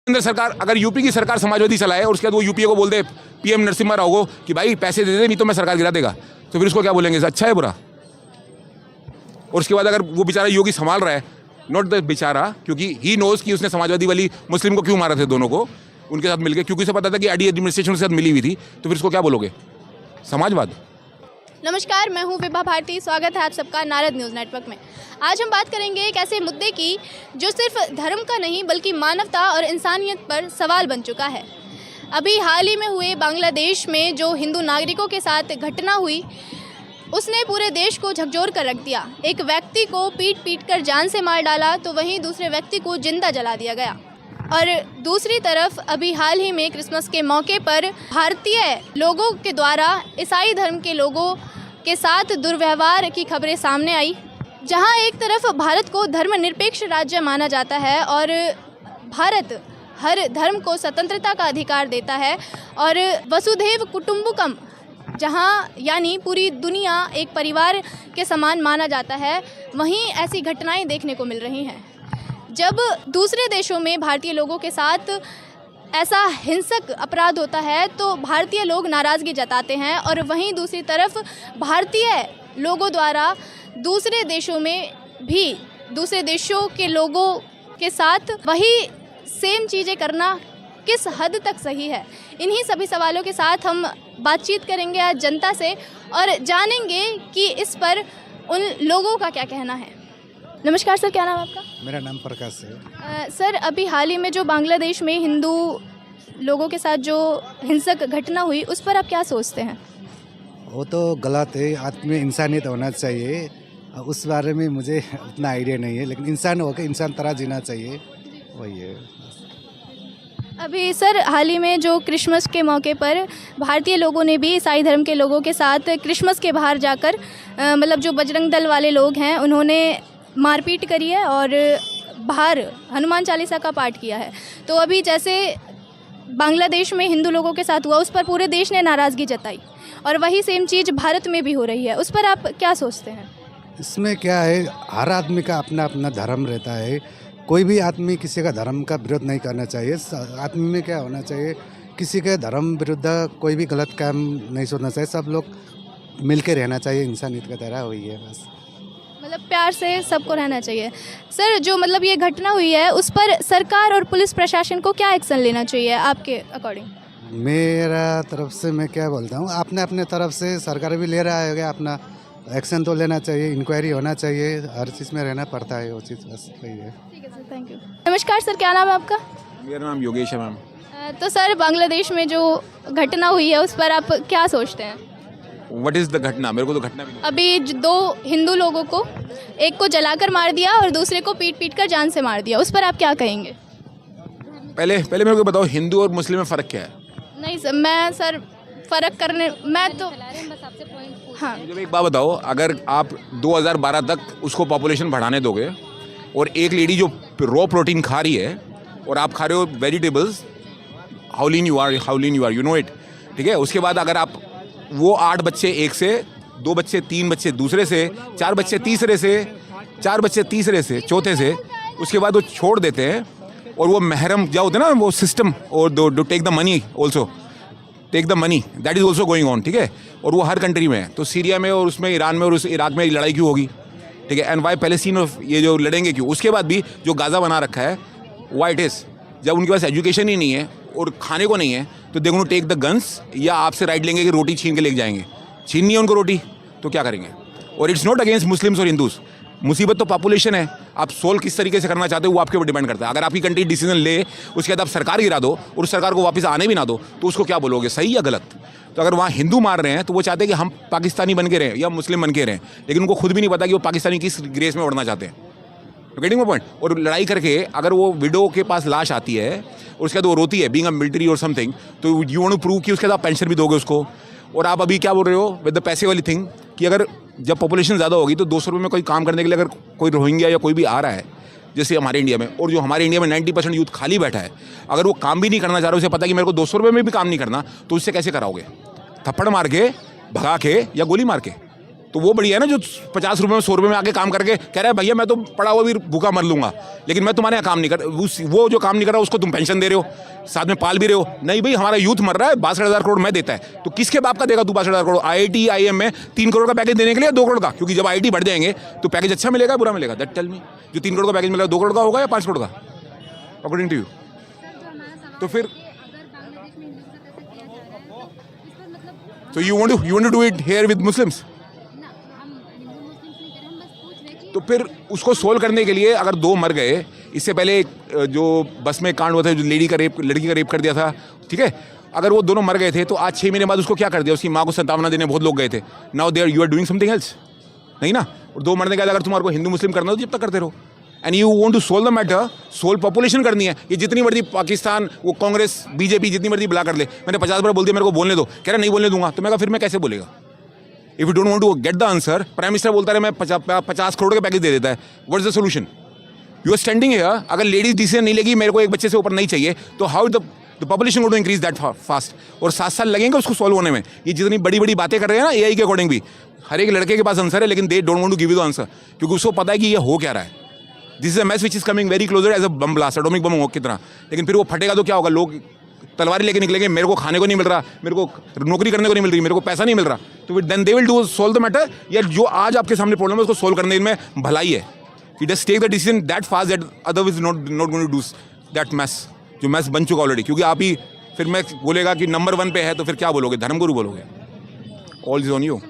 केंद्र सरकार, अगर यूपी की सरकार समाजवादी चलाए और उसके बाद वो यूपीए को बोल दे, पीएम नरसिम्हा राव को कि भाई पैसे दे दे नहीं तो मैं सरकार गिरा देगा, तो फिर उसको क्या बोलेंगे, अच्छा है बुरा? और उसके बाद अगर वो बेचारा योगी संभाल रहा है, नॉट द बेचारा, क्योंकि ही नोज कि उसने समाजवादी वाली मुस्लिम को क्यों मारा थे, दोनों को उनके साथ मिलकर, क्योंकि उसे पता था कि आईडी एडमिनिस्ट्रेशन के साथ मिली हुई थी, तो फिर उसको क्या बोलोगे, समाजवाद? नमस्कार, मैं हूं विभा भारती। स्वागत है आप सबका नारद न्यूज़ नेटवर्क में। आज हम बात करेंगे एक ऐसे मुद्दे की जो सिर्फ धर्म का नहीं बल्कि मानवता और इंसानियत पर सवाल बन चुका है। अभी हाल ही में हुए बांग्लादेश में जो हिंदू नागरिकों के साथ घटना हुई, उसने पूरे देश को झकझोर कर रख दिया। एक व्यक्ति को पीट कर जान से मार डाला तो वहीं दूसरे व्यक्ति को जिंदा जला दिया गया। और दूसरी तरफ अभी हाल ही में क्रिसमस के मौके पर भारतीय लोगों के द्वारा ईसाई धर्म के लोगों के साथ दुर्व्यवहार की खबरें सामने आई, जहां एक तरफ भारत को धर्मनिरपेक्ष राज्य माना जाता है और भारत हर धर्म को स्वतंत्रता का अधिकार देता है और वसुधैव कुटुंबकम, जहां यानी पूरी दुनिया एक परिवार के समान माना जाता है, वहीं ऐसी घटनाएं देखने को मिल रही हैं। जब दूसरे देशों में भारतीय लोगों के साथ ऐसा हिंसक अपराध होता है तो भारतीय लोग नाराज़गी जताते हैं और वहीं दूसरी तरफ भारतीय लोगों द्वारा दूसरे देशों में भी दूसरे देशों के लोगों के साथ वही सेम चीज़ें करना किस हद तक सही है। इन्हीं सभी सवालों के साथ हम बातचीत करेंगे आज जनता से और जानेंगे कि इस पर उन लोगों का क्या कहना है। नमस्कार सर, क्या नाम है आपका? मेरा नाम प्रकाश है। सर, अभी हाल ही में जो बांग्लादेश में हिंदू लोगों के साथ जो हिंसक घटना हुई, उस पर आप क्या सोचते हैं? वो तो गलत है, आदमी इंसानियत होना चाहिए। उस बारे में मुझे उतना आइडिया नहीं है, लेकिन इंसान होकर इंसान तरह जीना चाहिए, वही है। अभी सर हाल ही में जो क्रिसमस के मौके पर भारतीय लोगों ने भी ईसाई धर्म के लोगों के साथ क्रिसमस के बाहर जाकर मतलब जो बजरंग दल वाले लोग हैं उन्होंने मारपीट करी है और बाहर हनुमान चालीसा का पाठ किया है। तो अभी जैसे बांग्लादेश में हिंदू लोगों के साथ हुआ, उस पर पूरे देश ने नाराज़गी जताई और वही सेम चीज़ भारत में भी हो रही है, उस पर आप क्या सोचते हैं? इसमें क्या है, हर आदमी का अपना अपना धर्म रहता है। कोई भी आदमी किसी का धर्म का विरोध नहीं करना चाहिए। आदमी में क्या होना चाहिए, किसी के धर्म विरुद्ध कोई भी गलत काम नहीं सोचना चाहिए। सब लोग मिल के रहना चाहिए, इंसानियत की तरह, वही है बस। मतलब प्यार से सबको रहना चाहिए। सर, जो मतलब ये घटना हुई है उस पर सरकार और पुलिस प्रशासन को क्या एक्शन लेना चाहिए आपके अकॉर्डिंग? मेरा तरफ से मैं क्या बोलता हूँ, अपने अपने तरफ से सरकार भी ले रहा है, अपना एक्शन तो लेना चाहिए, इंक्वायरी होना चाहिए, हर चीज़ में रहना पड़ता है, वो चीज़ बस वही है। ठीक है सर, थैंक यू। नमस्कार सर, क्या नाम है आपका? मेरा नाम योगेश है मैम। तो सर, बांग्लादेश में जो घटना हुई है उस पर आप क्या सोचते हैं? व्हाट इज़ द घटना? मेरे को तो घटना भी नहीं। अभी दो हिंदू लोगों को, एक को जलाकर मार दिया और दूसरे को पीट कर जान से मार दिया, उस पर आप क्या कहेंगे? पहले मेरे को बताओ, हिंदू और मुस्लिम में फ़र्क क्या है? नहीं सर, मैं सर फ़र्क करने मैं तो हाँ, मुझे एक बात बताओ, अगर आप 2012 तक उसको पॉपुलेशन बढ़ाने दोगे और एक लेडी जो रॉ प्रोटीन खा रही है और आप खा रहे हो vegetables, how lean you are, you know it, ठीक है? उसके बाद अगर आप वो 8 बच्चे एक से, 2 बच्चे 3 बच्चे दूसरे से, 4 बच्चे तीसरे से, 4 बच्चे तीसरे से, चौथे से, उसके बाद वो छोड़ देते हैं और वो महरम क्या होते हैं ना, वो सिस्टम, और do take the money also, take the money, that is also going on, ठीक है? और वो हर कंट्री में है। तो सीरिया में और उसमें ईरान में और उस इराक में लड़ाई क्यों होगी, ठीक है? एंड वाई पैलेस्टीन ऑफ ये जो लड़ेंगे क्यों? उसके बाद भी जो गाज़ा बना रखा है, वाई इट इज़, जब उनके पास एजुकेशन ही नहीं है और खाने को नहीं है तो they gonna take the guns, या आपसे राइट लेंगे कि रोटी छीन के लेके जाएंगे। छीननी है उनको रोटी तो क्या करेंगे? और इट्स नॉट अगेंस्ट मुस्लिम्स और हिंदूज, मुसीबत तो पॉपुलेशन है। आप सोल्व किस तरीके से करना चाहते हो वो आपके ऊपर डिपेंड करता है। अगर आपकी कंट्री डिसीजन ले, उसके बाद आप सरकार गिरा दो और उस सरकार को वापस आने भी ना दो, तो उसको क्या बोलोगे, सही या गलत? तो अगर वहाँ हिंदू मार रहे हैं तो वो चाहते हैं कि हम पाकिस्तानी बन के रहें या मुस्लिम बन के रहें, लेकिन उनको खुद भी नहीं पता कि वो पाकिस्तानी किस ग्रेस में उड़ना चाहते हैं। Getting my point? और लड़ाई करके अगर वो विडो के पास लाश आती है और उसके बाद वो रोती है बीइंग अ मिलिट्री और समथिंग, तो यू वांट टू प्रूव कि उसके बाद पेंशन भी दोगे उसको। और आप अभी क्या बोल रहे हो विद द पैसे वाली थिंग, कि अगर जब पॉपुलेशन ज़्यादा होगी तो 200 रुपये में कोई काम करने के लिए अगर कोई रोहिंग्या या कोई भी आ रहा है जैसे हमारे इंडिया में, और जो हमारे इंडिया में 90% यूथ खाली बैठा है, अगर वो काम भी नहीं करना चाह रहा, उसे पता है कि मेरे को 200 रुपये में भी काम नहीं करना, तो उससे कैसे कराओगे? थप्पड़ मार के, भगा के या गोली मार के? तो वो बढ़िया है ना जो 50 रुपये में 100 रुपये में आके काम करके कह रहा है भैया मैं तो पड़ा हुआ भी भूखा मर लूँगा, लेकिन मैं तुम्हारे यहाँ काम नहीं कर, वो जो काम नहीं कर रहा उसको तुम पेंशन दे रहे हो, साथ में पाल भी रहे हो। नहीं भाई हमारा यूथ मर रहा है, 62,000 करोड़ मैं देता है, तो किसके बाप का देगा तू 62,000 करोड़? IIT IIM में 3 करोड़ का पैकेज देने के लिए 2 करोड़ का, क्योंकि जब IIT बढ़ जाएंगे तो पैकेज अच्छा मिलेगा बुरा मिलेगा? दैट टेल मी, जो 3 करोड़ का पैकेज मिलेगा 2 करोड़ का होगा या 5 करोड़ का अकॉर्डिंग टू यू? तो फिर तो you want to do it here with Muslims? तो फिर उसको सोल्व करने के लिए अगर 2 मर गए, इससे पहले जो बस में कांड हुआ था, जो लड़की का रेप कर दिया था, ठीक है, अगर वो दोनों मर गए थे तो आज 6 महीने बाद उसको क्या कर दिया? उसकी माँ को संतावना देने बहुत लोग गए थे। Now they are you are doing something else, नहीं ना? और 2 मरने के बाद अगर तुम्हारे को हिंदू मुस्लिम करना हो जब तक करते रहो, and you want to solve the matter, solve population करनी है। ये जितनी मर्जी पाकिस्तान, वो कांग्रेस, बीजेपी जितनी मर्जी बुला कर ले, मैंने 50 बार बोल दिया मेरे को बोलने दो, कह रहा नहीं बोलने दूंगा, तो मैं कहा फिर मैं कैसे बोलेगा? If you don't want to get the answer, prime minister बोलता है मैं 50 करोड़ का पैकेज दे देता है, what is the solution? You are standing here, अगर लेडीज डिसीजन नहीं लेगी मेरे को एक बच्चे से ऊपर नहीं चाहिए, तो how the population going to increase that fast? और 7 साल लगेंगे उसको सॉल्व होने में। ये जितनी बड़ी बड़ी बातें कर रहे हैं ना AI के अकॉर्डिंग भी, हर एक लड़के के पास आंसर है, लेकिन they don't want to give you the answer, क्योंकि उसको पता है कि ये हो क्या रहा है। This is a mess which is coming very closer as a bomb blast, atomic bomb हो की तरह। लेकिन फिर वो फटेगा तो क्या होगा? लोग तलवारी लेके निकलेंगे, मेरे को खाने को नहीं मिल रहा, मेरे को नौकरी करने को नहीं मिल रही, मेरे को पैसा नहीं मिल रहा, तो then they will do solve the matter. या जो आज आपके सामने प्रॉब्लम है उसको सोल्व करने में भलाई है कि just take the decision that fast that otherwise not going to do that mess, जो मैस बन चुका ऑलरेडी। क्योंकि आप ही फिर मैं बोलेगा कि नंबर 1 पे है, तो फिर क्या बोलोगे? धर्मगुरु बोलोगे? All is on you.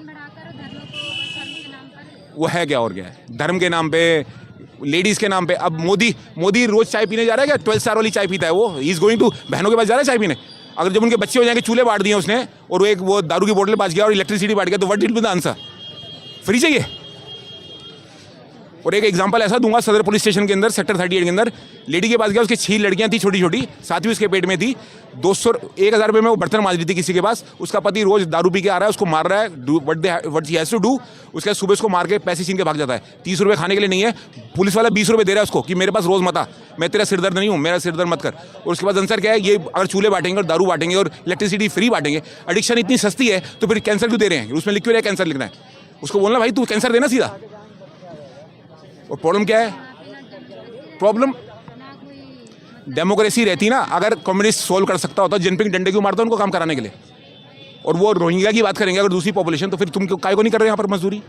वो है क्या और क्या है? धर्म के नाम पे, लेडीज के नाम पे। अब मोदी रोज चाय पीने जा रहा है क्या? 12 स्टार वाली चाय पीता है वो? ही इज गोइंग टू बहनों के पास जा रहा है चाय पीने? अगर जब उनके बच्चे हो जाएंगे, चूल्हे बांट दिए उसने, और वो दारू की बोतल पास गया और इलेक्ट्रिसिटी बांट गया, तो what will be the answer? Free चाहिए? और एक एग्जांपल ऐसा दूंगा, सदर पुलिस स्टेशन के अंदर सेक्टर 38 के अंदर लेडी के पास गया, उसकी 6 लड़कियां थी छोटी छोटी, 7वीं उसके पेट में थी, 1,000 रुपये में वो बर्तन मांज रही थी किसी के पास। उसका पति रोज दारू पी के आ रहा है, उसको मार रहा है, what he has to do, उसके बाद सुबह उसको मार के पैसे छीन के भाग जाता है। 30 रुपये खाने के लिए नहीं है, पुलिस वाला 20 रुपये दे रहा है उसको कि मेरे पास रोज मत आ, मैं तेरा सिरदर्द नहीं हूँ, मेरा सिरदर्द मत कर। और उसके बाद आंसर क्या है? ये अगर चूल्हे बांटेंगे और दारू बांटेंगे और इलेक्ट्रिसिटी फ्री बांटेंगे, एडिक्शन इतनी सस्ती है, तो फिर कैंसर क्यों दे रहे हैं? उसमें लिख क्यों रहा है कैंसर लिखना है? उसको बोलना भाई तू कैंसर देना सीधा। और प्रॉब्लम क्या है? प्रॉब्लम डेमोक्रेसी रहती ना, अगर कम्युनिस्ट सोल्व कर सकता होता, जिनपिंग डंडे क्यों मारता उनको काम कराने के लिए? और वो रोहिंग्या की बात करेंगे अगर दूसरी पॉपुलेशन, तो फिर तुम काय को नहीं कर रहे यहाँ पर मजदूरी?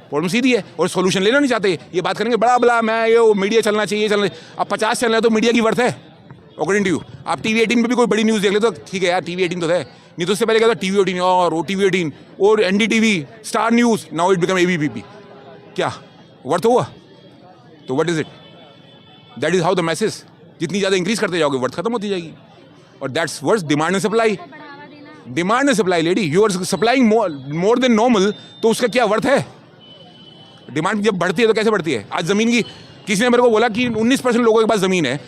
प्रॉब्लम सीधी है। और सोल्यूशन लेना नहीं चाहते, ये बात करेंगे बड़ा मैं ये मीडिया चलना चाहिए, अब 50 चलना है तो मीडिया की वर्थ है अकॉर्डिंग टू यू। आप TV 18 पे भी कोई बड़ी न्यूज़ देख ले तो ठीक है यार, TV 18 तो है, नहीं तो उससे पहले क्या था? TV 18 और OTV 18 और NDTV, star news, now it become ABPP। क्या वर्थ हुआ? तो what is it? That is how the message, जितनी ज़्यादा इंक्रीज करते जाओगे वर्थ खत्म होती जाएगी। और that's worse demand and supply. Demand and supply lady, you are supplying more than normal, तो उसका क्या वर्थ है? डिमांड जब बढ़ती है तो कैसे बढ़ती है? आज ज़मीन की, किसी ने मेरे को बोला कि 19% लोगों के पास ज़मीन है,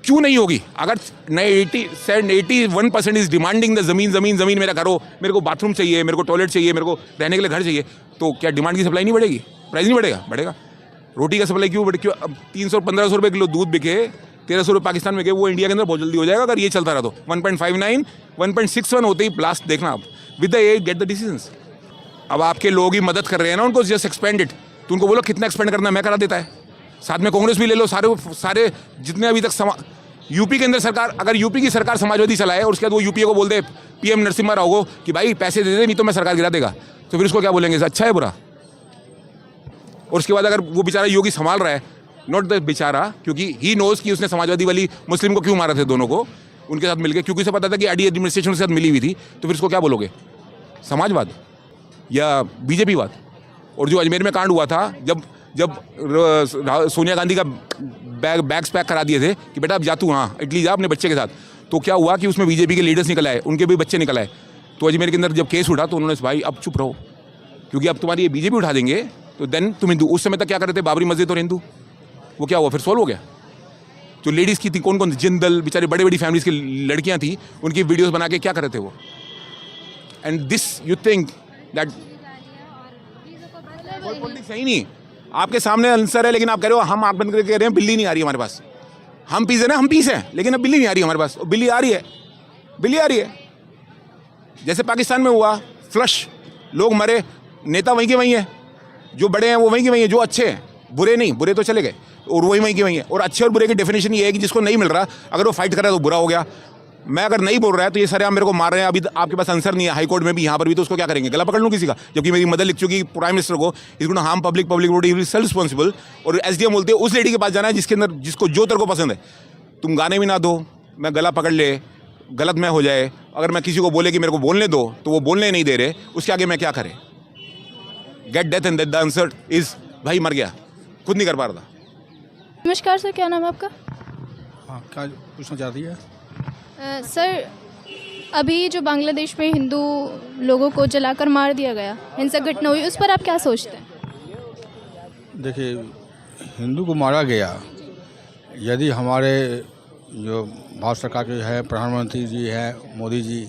क्यों नहीं होगी? अगर 81% इज डिमांडिंग द ज़मीन मेरा घर हो, मेरे को बाथरूम चाहिए, मेरे को टॉयलेट चाहिए, मेरे को रहने के लिए घर चाहिए, तो क्या डिमांड की सप्लाई नहीं बढ़ेगी? प्राइस नहीं बढ़ेगा? बढ़ेगा। रोटी का सप्लाई क्यों बढ़े? क्यों? अब 300-1500 रुपये किलो दूध बिके, 1300 रुपये पाकिस्तान में बिके, वो इंडिया के अंदर बहुत जल्दी हो जाएगा अगर ये चलता रहा तो। 1.59, 1.61 होते ही ब्लास्ट देखना आप, with the age get the decisions. अब आपके लोग ही मदद कर रहे हैं ना उनको, जस्ट एक्सपेंड इट। तो उनको बोलो कितना एक्सपेंड करना, मैं करा देता है। साथ में कांग्रेस भी ले लो, सारे जितने अभी तक यूपी के अंदर सरकार, अगर यूपी की सरकार समाजवादी चलाए और उसके बाद वो यूपी को बोल दे PM नरसिम्हा राव को कि भाई पैसे दे दे नहीं तो मैं सरकार गिरा देगा, तो फिर उसको क्या बोलेंगे? अच्छा है बुरा? और उसके बाद अगर वो बेचारा योगी संभाल रहा है, नॉट द बेचारा, क्योंकि ही नोज कि उसने समाजवादी वाली मुस्लिम को क्यों मारा थे, दोनों को उनके साथ मिलकर, क्योंकि उसे पता था कि AD एडमिनिस्ट्रेशन के साथ मिली हुई थी, तो फिर उसको क्या बोलोगे? समाजवाद या बीजेपीवाद? और जो अजमेर में कांड हुआ था, जब सोनिया गांधी का बैग्स पैक करा दिए थे कि बेटा अब जा तू, हाँ इटली जा अपने बच्चे के साथ, तो क्या हुआ कि उसमें बीजेपी के लीडर्स निकल आए, उनके भी बच्चे निकल आए। तो अजमेर के अंदर जब केस उठा तो उन्होंने भाई अब चुप रहो, क्योंकि अब तुम्हारी ये बीजेपी उठा देंगे तो देन तुम हिंदू। उस समय तक क्या कर रहे थे? बाबरी मस्जिद और हिंदू, वो क्या हुआ? फिर सॉल्व हो गया। जो लेडीज़ की थी, कौन कौन? जिंदल, बेचारे बड़ी बड़ी फैमिलीज की लड़कियां थी, उनकी वीडियोस बना के क्या कर रहे थे वो? And this you think that politics है ही नहीं। आपके सामने आंसर है, लेकिन आप कह रहे हो हम आंख बंद करके कह रहे हैं बिल्ली नहीं आ रही हमारे पास। हम पीस है ना, हम पीस हैं, लेकिन अब बिल्ली नहीं आ रही हमारे पास। बिल्ली आ रही है, बिल्ली आ रही है। जैसे पाकिस्तान में हुआ फ्लश, लोग मरे, नेता वहीं के वहीं है, जो बड़े हैं वो वहीं के वहीं हैं, जो अच्छे हैं, बुरे नहीं, बुरे तो चले गए और वहीं के वहीं है। और अच्छे और बुरे की डेफिनेशन ये है कि जिसको नहीं मिल रहा अगर वो फाइट कर रहा है तो बुरा हो गया। मैं अगर नहीं बोल रहा है तो ये सरेआम मेरे को मार रहे हैं, अभी आपके पास आंसर नहीं है हाई कोर्ट में भी, यहाँ पर भी, तो उसको क्या करेंगे? गला पकड़ लूँ किसी का? जबकि मेरी मदर लिख चुकी प्राइम मिनिस्टर को, is going to harm public body, he is self responsible. और एसडीएम बोलते हैं उस लेडी के पास जाना है जिसके अंदर, जिसको जो तेरे को पसंद है, तुम गाने भी ना दो, मैं गला पकड़ ले, गलत में हो जाए, अगर मैं किसी को बोले कि मेरे को बोलने दो तो वो बोलने नहीं दे रहे, उसके आगे मैं क्या करें? Get death and the answer is भाई मर गया, खुद नहीं कर पा रहा था। नमस्कार सर, क्या नाम है आपका? हाँ, क्या पूछना चाहती है? सर, अभी जो बांग्लादेश में हिंदू लोगों को जलाकर मार दिया गया, हिंसक घटना हुई, उस पर आप क्या सोचते हैं? देखिए, हिंदू को मारा गया, यदि हमारे जो भारत सरकार के हैं, प्रधानमंत्री जी हैं, मोदी जी,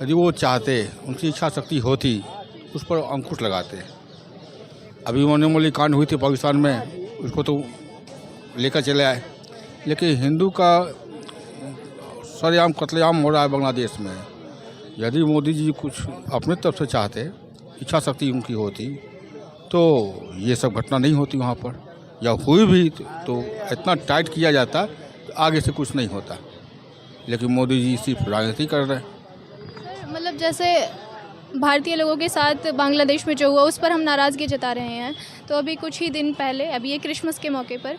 यदि वो चाहते, उनकी इच्छा शक्ति होती, उस पर अंकुश लगाते। अभी मामूली कांड हुई थी पाकिस्तान में, उसको तो लेकर चले आए, लेकिन हिंदू का सरेआम कत्लेआम हो रहा है बांग्लादेश में। यदि मोदी जी कुछ अपने तरफ से चाहते, इच्छा शक्ति उनकी होती, तो ये सब घटना नहीं होती वहाँ पर, या हुई भी तो इतना टाइट किया जाता, तो आगे से कुछ नहीं होता। लेकिन मोदी जी सिर्फ राजनीति कर रहे हैं। सर, मतलब जैसे भारतीय लोगों के साथ बांग्लादेश में जो हुआ उस पर हम नाराज़गी जता रहे हैं, तो अभी कुछ ही दिन पहले, अभी ये क्रिसमस के मौके पर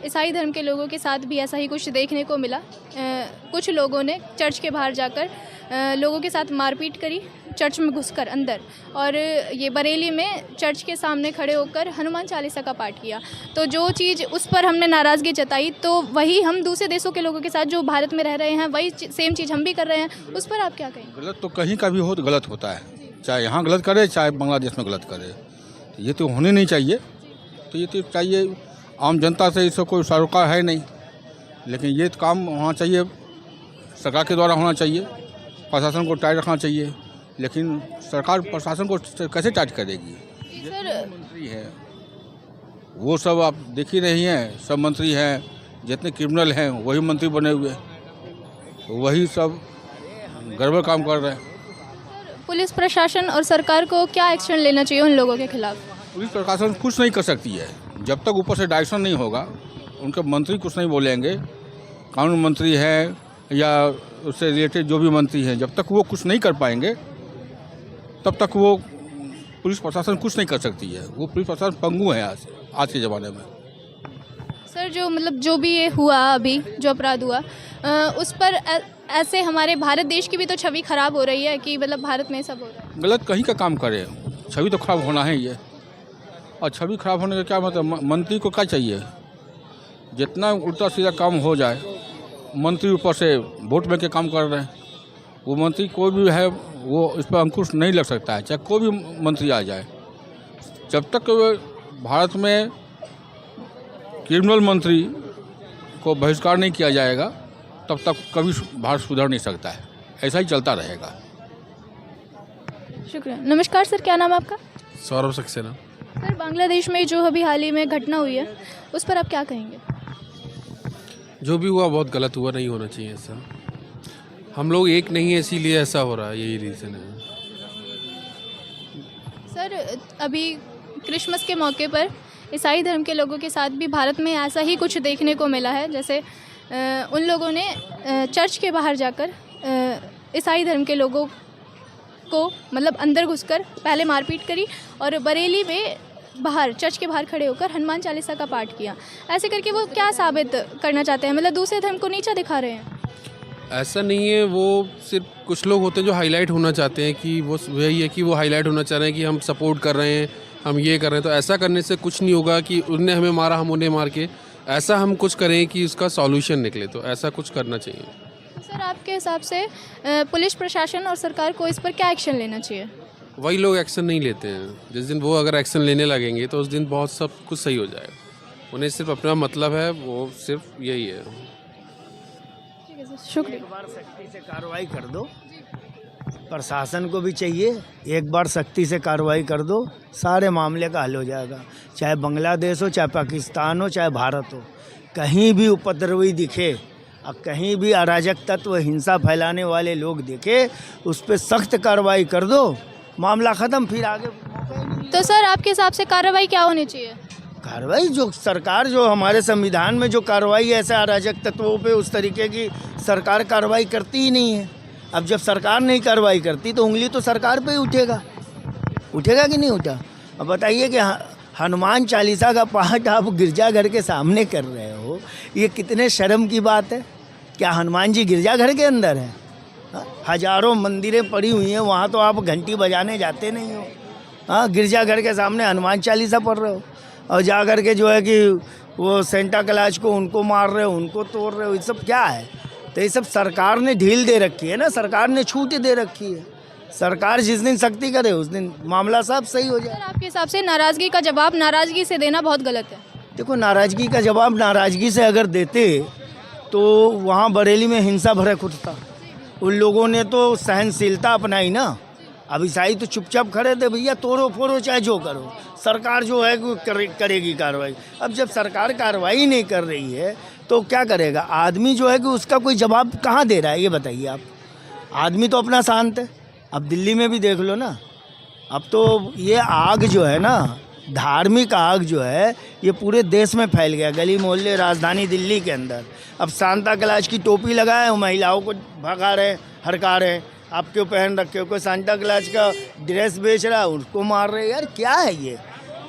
ईसाई धर्म के लोगों के साथ भी ऐसा ही कुछ देखने को मिला। कुछ लोगों ने चर्च के बाहर जाकर लोगों के साथ मारपीट करी, चर्च में घुसकर अंदर, और ये बरेली में चर्च के सामने खड़े होकर हनुमान चालीसा का पाठ किया। तो जो चीज़, उस पर हमने नाराज़गी जताई, तो वही हम दूसरे देशों के लोगों के साथ जो भारत में रह रहे हैं, वही सेम चीज़ हम भी कर रहे हैं, उस पर आप क्या कहेंगे? गलत तो कहीं का भी हो तो गलत होता है, चाहे यहाँ गलत करे चाहे बांग्लादेश में गलत करे, तो ये तो होने नहीं चाहिए। तो ये तो चाहिए आम जनता से, इससे कोई सरोकार है नहीं, लेकिन ये काम होना चाहिए, सरकार के द्वारा होना चाहिए, प्रशासन को टाइट रखना चाहिए। लेकिन सरकार प्रशासन को कैसे टाइट करेगी? जितने मंत्री हैं वो सब आप देख ही रही हैं, सब मंत्री हैं, जितने क्रिमिनल हैं वही मंत्री बने हुए, वही सब गड़बड़ काम कर रहे हैं। पुलिस प्रशासन और सरकार को क्या एक्शन लेना चाहिए उन लोगों के खिलाफ? पुलिस प्रशासन कुछ नहीं कर सकती है जब तक ऊपर से डायरेक्शन नहीं होगा, उनके मंत्री कुछ नहीं बोलेंगे, कानून मंत्री हैं या उससे रिलेटेड जो भी मंत्री हैं, जब तक वो कुछ नहीं कर पाएंगे तब तक वो पुलिस प्रशासन कुछ नहीं कर सकती है। वो पुलिस प्रशासन पंगु है आज के ज़माने में। सर, जो मतलब जो भी ये हुआ, अभी जो अपराध हुआ, उस पर ऐसे हमारे भारत देश की भी तो छवि खराब हो रही है कि मतलब भारत में सब हो रहा है। गलत कहीं का काम करे, छवि तो खराब होना है ये, और छवि खराब होने का क्या मतलब? मंत्री को क्या चाहिए? जितना उल्टा सीधा काम हो जाए, मंत्री ऊपर से वोट में के काम कर रहे हैं, वो मंत्री कोई भी है वो इस पर अंकुश नहीं लग सकता है, चाहे कोई भी मंत्री आ जाए। जब तक भारत में क्रिमिनल मंत्री को बहिष्कार नहीं किया जाएगा तब तक कभी भारत सुधर नहीं सकता है, ऐसा ही चलता रहेगा। शुक्रिया। नमस्कार सर, क्या नाम है आपका? सौरभ सक्सेना। सर, बांग्लादेश में जो अभी हाल ही में घटना हुई है, उस पर आप क्या कहेंगे? जो भी हुआ बहुत गलत हुआ, नहीं होना चाहिए ऐसा। हम लोग एक नहीं है इसीलिए ऐसा हो रहा है, यही रीज़न है। सर, अभी क्रिसमस के मौके पर ईसाई धर्म के लोगों के साथ भी भारत में ऐसा ही कुछ देखने को मिला है। जैसे उन लोगों ने चर्च के बाहर जाकर ईसाई धर्म के लोगों को मतलब अंदर घुसकर पहले मारपीट करी, और बरेली में बाहर, चर्च के बाहर खड़े होकर हनुमान चालीसा का पाठ किया। ऐसे करके वो क्या साबित करना चाहते हैं? मतलब दूसरे धर्म को नीचा दिखा रहे हैं? ऐसा नहीं है, वो सिर्फ कुछ लोग होते हैं जो हाईलाइट होना चाहते हैं, कि वो वही है कि वो हाईलाइट होना चाह रहे हैं कि हम सपोर्ट कर रहे हैं, हम ये कर रहे हैं। तो ऐसा करने से कुछ नहीं होगा कि उनने हमें मारा, हम उन्हें मार के, ऐसा हम कुछ करें कि उसका सॉल्यूशन निकले, तो ऐसा कुछ करना चाहिए। सर, आपके हिसाब से पुलिस प्रशासन और सरकार को इस पर क्या एक्शन लेना चाहिए? वही लोग एक्शन नहीं लेते हैं। जिस दिन वो अगर एक्शन लेने लगेंगे तो उस दिन बहुत सब कुछ सही हो जाएगा। उन्हें सिर्फ अपना मतलब है, वो सिर्फ यही है। ठीक है सर, शुक्रिया। एक बार सख्ती से कार्रवाई कर दो, प्रशासन को भी चाहिए, एक बार सख्ती से कार्रवाई कर दो, सारे मामले का हल हो जाएगा। चाहे बांग्लादेश हो, चाहे पाकिस्तान हो, चाहे भारत हो, कहीं भी उपद्रवी दिखे और कहीं भी अराजक तत्व, हिंसा फैलाने वाले लोग दिखे, उस पर सख्त कार्रवाई कर दो, मामला ख़त्म, फिर आगे। तो सर आपके हिसाब से कार्रवाई क्या होनी चाहिए? कार्रवाई जो सरकार, जो हमारे संविधान में जो कार्रवाई है ऐसे अराजक तत्वों पे, उस तरीके की सरकार कार्रवाई करती ही नहीं है। अब जब सरकार नहीं कार्रवाई करती तो उंगली तो सरकार पे ही उठेगा कि नहीं उठा? अब बताइए कि हनुमान चालीसा का पाठ आप गिरजाघर के सामने कर रहे हो, ये कितने शर्म की बात है। क्या हनुमान जी गिरजाघर के अंदर है? हजारों मंदिरें पड़ी हुई हैं, वहाँ तो आप घंटी बजाने जाते नहीं हो। हाँ, गिरजाघर के सामने हनुमान चालीसा पढ़ रहे हो और जा कर के जो है कि वो सेंटा क्लॉज को उनको मार रहे हो, उनको तोड़ रहे हो। ये सब क्या है? तो ये सब सरकार ने ढील दे रखी है ना, सरकार ने छूट दे रखी है। सरकार जिस दिन सख्ती करे उस दिन मामला सब सही हो जाए। सर आपके हिसाब से नाराज़गी का जवाब नाराज़गी से देना बहुत गलत है? देखो, नाराज़गी का जवाब नाराज़गी से अगर देते तो वहाँ बरेली में हिंसा भड़क उठता। उन लोगों ने तो सहनशीलता अपनाई ना। अब ईसाई तो चुपचाप खड़े थे, भैया तोड़ो फोड़ो चाहे जो करो, सरकार जो है वो करेगी कार्रवाई। अब जब सरकार कार्रवाई नहीं कर रही है तो क्या करेगा आदमी? जो है कि उसका कोई जवाब कहाँ दे रहा है, ये बताइए आप। आदमी तो अपना शांत है। अब दिल्ली में भी देख लो ना, अब तो ये आग जो है ना, धार्मिक आग जो है, ये पूरे देश में फैल गया, गली मोहल्ले राजधानी दिल्ली के अंदर। अब सांता क्लॉज की टोपी लगाए, महिलाओं को भगा रहे, हड़का रहे। आप क्यों पहन रखे हो? कोई सांता क्लॉज का ड्रेस बेच रहा है, उसको मार रहे। यार क्या है ये?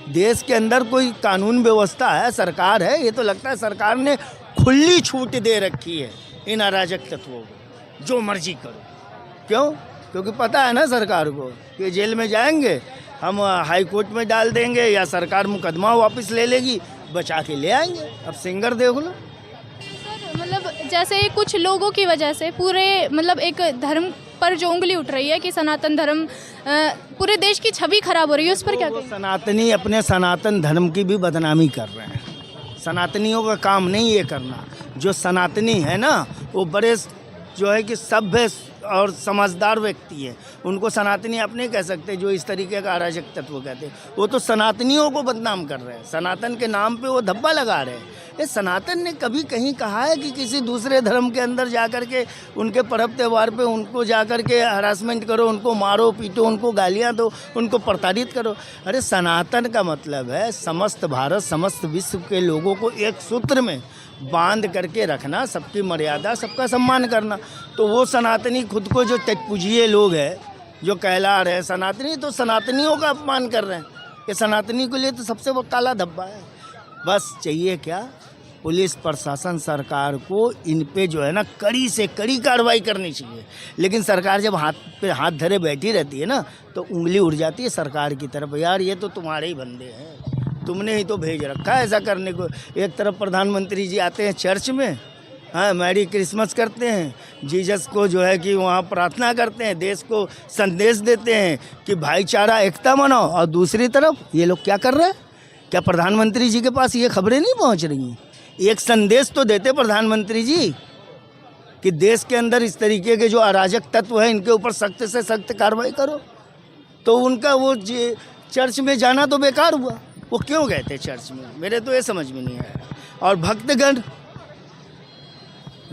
देश के अंदर कोई कानून व्यवस्था है, सरकार है? ये तो लगता है सरकार ने खुली छूट दे रखी है इन अराजक तत्वों को, जो मर्जी करो। क्यों? क्योंकि पता है ना सरकार को कि जेल में जाएंगे, हम हाई कोर्ट में डाल देंगे या सरकार मुकदमा वापस ले लेगी, बचा के ले आएंगे। अब सिंगर देख लो। सर मतलब जैसे कुछ लोगों की वजह से पूरे मतलब एक धर्म पर जो उंगली उठ रही है कि सनातन धर्म पूरे देश की छवि खराब हो रही है, उस पर क्या कहेंगे? सनातनी अपने सनातन धर्म की भी बदनामी कर रहे हैं। सनातनियों का काम नहीं ये करना। जो सनातनी है ना, वो बड़े जो है कि सभ्य और समझदार व्यक्ति है, उनको सनातनी आप नहीं कह सकते। जो इस तरीके का अराजक तत्व कहते हैं, वो तो सनातनियों को बदनाम कर रहे हैं। सनातन के नाम पे वो धब्बा लगा रहे हैं। ये सनातन ने कभी कहीं कहा है कि किसी दूसरे धर्म के अंदर जा कर के उनके पर्व त्यौहार पे उनको जा कर के हरासमेंट करो, उनको मारो पीटो, उनको गालियाँ दो, उनको प्रताड़ित करो? अरे सनातन का मतलब है समस्त भारत, समस्त विश्व के लोगों को एक सूत्र में बांध करके रखना, सबकी मर्यादा, सबका सम्मान करना। तो वो सनातनी खुद को जो टटपुजिए लोग हैं, जो कहला रहे हैं सनातनी, तो सनातनियों का अपमान कर रहे हैं। ये सनातनी के लिए तो सबसे वो काला धब्बा है। बस चाहिए क्या? पुलिस प्रशासन सरकार को इन पे जो है ना कड़ी से कड़ी कार्रवाई करनी चाहिए। लेकिन सरकार जब हाथ पे हाथ धरे बैठी रहती है ना, तो उंगली उठ जाती है सरकार की तरफ। यार ये तो तुम्हारे ही बंदे हैं, तुमने ही तो भेज रखा है ऐसा करने को। एक तरफ प्रधानमंत्री जी आते हैं चर्च में, हाँ, मैरी क्रिसमस करते हैं, जीसस को जो है कि वहाँ प्रार्थना करते हैं, देश को संदेश देते हैं कि भाईचारा एकता मनाओ। और दूसरी तरफ ये लोग क्या कर रहे हैं? क्या प्रधानमंत्री जी के पास ये खबरें नहीं पहुँच रही हैं? एक संदेश तो देते प्रधानमंत्री जी कि देश के अंदर इस तरीके के जो अराजक तत्व हैं, इनके ऊपर सख्त से सख्त कार्रवाई करो। तो उनका वो चर्च में जाना तो बेकार हुआ। वो क्यों गए थे चर्च में? मेरे तो ये समझ में नहीं आया। और भक्तगण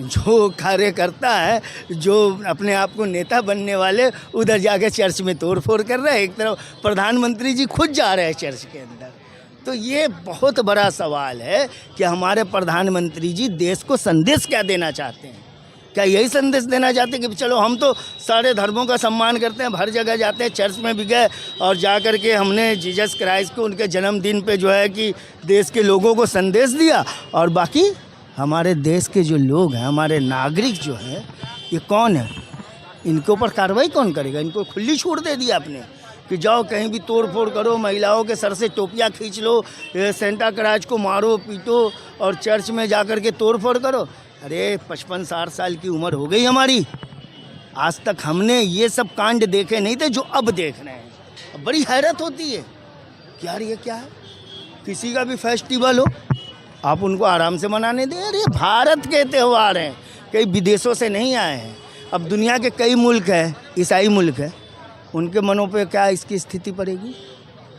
जो कार्यकर्ता है, जो अपने आप को नेता बनने वाले, उधर जाके चर्च में तोड़ फोड़ कर रहे हैं। एक तरफ प्रधानमंत्री जी खुद जा रहे हैं चर्च के अंदर। तो ये बहुत बड़ा सवाल है कि हमारे प्रधानमंत्री जी देश को संदेश क्या देना चाहते हैं? क्या यही संदेश देना चाहते हैं कि चलो हम तो सारे धर्मों का सम्मान करते हैं, हर जगह जाते हैं, चर्च में भी गए और जा कर के हमने जीसस क्राइस्ट को उनके जन्मदिन पे जो है कि देश के लोगों को संदेश दिया, और बाकी हमारे देश के जो लोग हैं, हमारे नागरिक जो हैं, ये कौन है? इनके ऊपर कार्रवाई कौन करेगा? इनको खुली छूट दे दिया आपने कि जाओ कहीं भी तोड़ फोड़ करो, महिलाओं के सर से टोपियाँ खींच लो, सेंटा क्लॉज को मारो पीटो और चर्च में जा कर के तोड़ फोड़ करो। अरे 55-60 साल की उम्र हो गई हमारी, आज तक हमने ये सब कांड देखे नहीं थे जो अब देख रहे हैं। बड़ी हैरत होती है कि यार ये क्या है? किसी का भी फेस्टिवल हो आप उनको आराम से मनाने दें। अरे भारत के त्यौहार हैं, कई विदेशों से नहीं आए हैं। अब दुनिया के कई मुल्क हैं, ईसाई मुल्क है, उनके मनों पे क्या इसकी स्थिति पड़ेगी?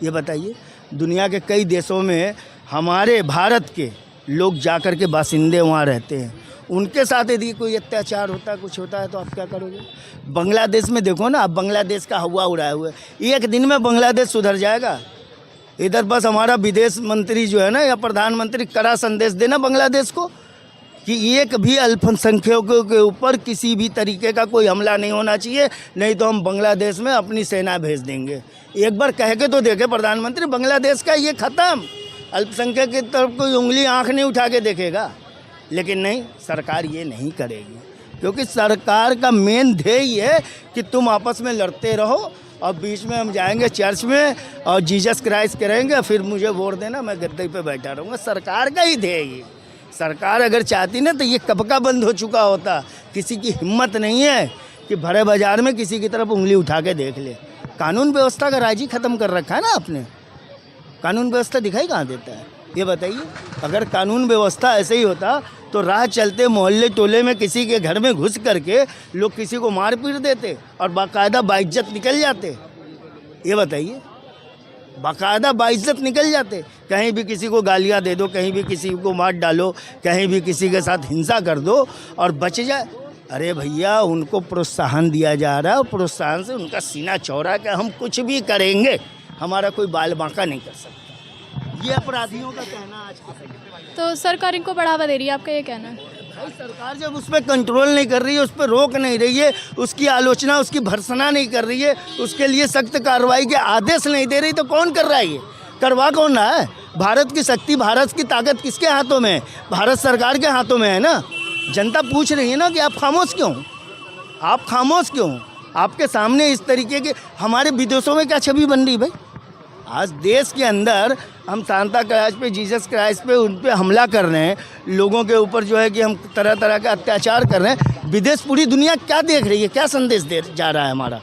ये बताइए। दुनिया के कई देशों में हमारे भारत के लोग जाकर के बासिंदे वहाँ रहते हैं, उनके साथ यदि कोई अत्याचार होता है, कुछ होता है, तो आप क्या करोगे? बांग्लादेश में देखो ना, आप बांग्लादेश का हवा उड़ाए हुए, एक दिन में बांग्लादेश सुधर जाएगा। इधर बस हमारा विदेश मंत्री जो है ना, या प्रधानमंत्री कड़ा संदेश देना बांग्लादेश को कि एक भी अल्पसंख्यकों के ऊपर किसी भी तरीके का कोई हमला नहीं होना चाहिए, नहीं तो हम बांग्लादेश में अपनी सेना भेज देंगे। एक बार कह के तो देखे प्रधानमंत्री, बांग्लादेश का ये ख़त्म, अल्पसंख्यक की तरफ कोई उंगली आँख नहीं उठा के देखेगा। लेकिन नहीं, सरकार ये नहीं करेगी, क्योंकि सरकार का मेन ध्येय है कि तुम आपस में लड़ते रहो और बीच में हम जाएंगे चर्च में और जीसस क्राइस्ट करेंगे, फिर मुझे वोट देना, मैं गद्दे पे बैठा रहूँगा। सरकार का ही ध्येय है। सरकार अगर चाहती ना तो ये कब का बंद हो चुका होता। किसी की हिम्मत नहीं है कि भरे बाजार में किसी की तरफ उंगली उठा के देख ले। कानून व्यवस्था का राज ही ख़त्म कर रखा है ना आपने। कानून व्यवस्था दिखाई कहाँ देता है, ये बताइए। अगर कानून व्यवस्था ऐसे ही होता तो राह चलते मोहल्ले टोले में किसी के घर में घुस करके लोग किसी को मार पीट देते और बाकायदा बाइज्जत निकल जाते। ये बताइए, बाकायदा बाइज्जत निकल जाते। कहीं भी किसी को गालियां दे दो, कहीं भी किसी को मार डालो, कहीं भी किसी के साथ हिंसा कर दो और बच जाए। अरे भैया, उनको प्रोत्साहन दिया जा रहा है और प्रोत्साहन से उनका सीना चौड़ा कि हम कुछ भी करेंगे, हमारा कोई बाल बांका नहीं कर सकता। ये अपराधियों का कहना आज के समय। तो सरकार इनको बढ़ावा दे रही है, आपका ये कहना है? भाई, सरकार जब उस पर कंट्रोल नहीं कर रही है, उस पर रोक नहीं रही है, उसकी आलोचना, उसकी भर्त्सना नहीं कर रही है, उसके लिए सख्त कार्रवाई के आदेश नहीं दे रही, तो कौन कर रहा है? ये करवा कौन रहा है? भारत की शक्ति, भारत की ताकत किसके हाथों में है? भारत सरकार के हाथों में है ना। जनता पूछ रही है ना कि आप खामोश क्यों, आप खामोश क्यों? आपके सामने इस तरीके के हमारे विदेशों में क्या छवि बन रही भाई? आज देश के अंदर हम सांता क्राइस्ट पे, जीसस क्राइस्ट पे, उन पे हमला कर रहे हैं, लोगों के ऊपर जो है कि हम तरह तरह का अत्याचार कर रहे हैं। विदेश, पूरी दुनिया क्या देख रही है, क्या संदेश दे जा रहा है हमारा?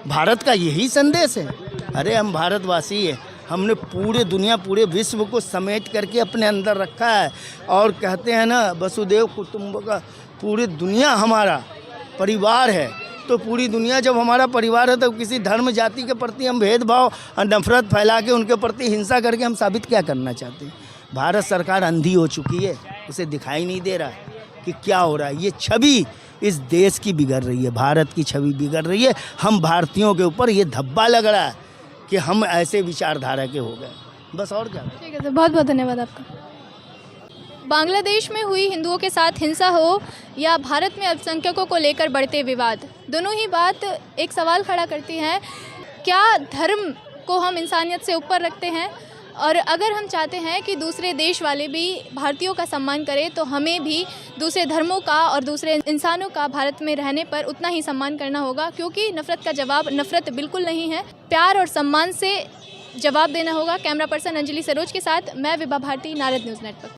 भारत का यही संदेश है। अरे हम भारतवासी हैं, हमने पूरे दुनिया, पूरे विश्व को समेट करके अपने अंदर रखा है और कहते हैं ना, वसुदेव कुटुंबकम, पूरी दुनिया हमारा परिवार है। तो पूरी दुनिया जब हमारा परिवार है तो किसी धर्म जाति के प्रति हम भेदभाव और नफरत फैला के उनके प्रति हिंसा करके हम साबित क्या करना चाहते हैं? भारत सरकार अंधी हो चुकी है, उसे दिखाई नहीं दे रहा कि क्या हो रहा है। ये छवि इस देश की बिगड़ रही है, भारत की छवि बिगड़ रही है। हम भारतीयों के ऊपर ये धब्बा लग रहा है कि हम ऐसे विचारधारा के हो गए, बस। और क्या? ठीक है सर, बहुत बहुत धन्यवाद आपका। बांग्लादेश में हुई हिंदुओं के साथ हिंसा हो या भारत में अल्पसंख्यकों को लेकर बढ़ते विवाद, दोनों ही बात एक सवाल खड़ा करती हैं, क्या धर्म को हम इंसानियत से ऊपर रखते हैं? और अगर हम चाहते हैं कि दूसरे देश वाले भी भारतीयों का सम्मान करें, तो हमें भी दूसरे धर्मों का और दूसरे इंसानों का भारत में रहने पर उतना ही सम्मान करना होगा, क्योंकि नफ़रत का जवाब नफ़रत बिल्कुल नहीं है, प्यार और सम्मान से जवाब देना होगा। कैमरा पर्सन अंजलि सरोज के साथ मैं विभा भारती, नारद न्यूज़ नेटवर्क।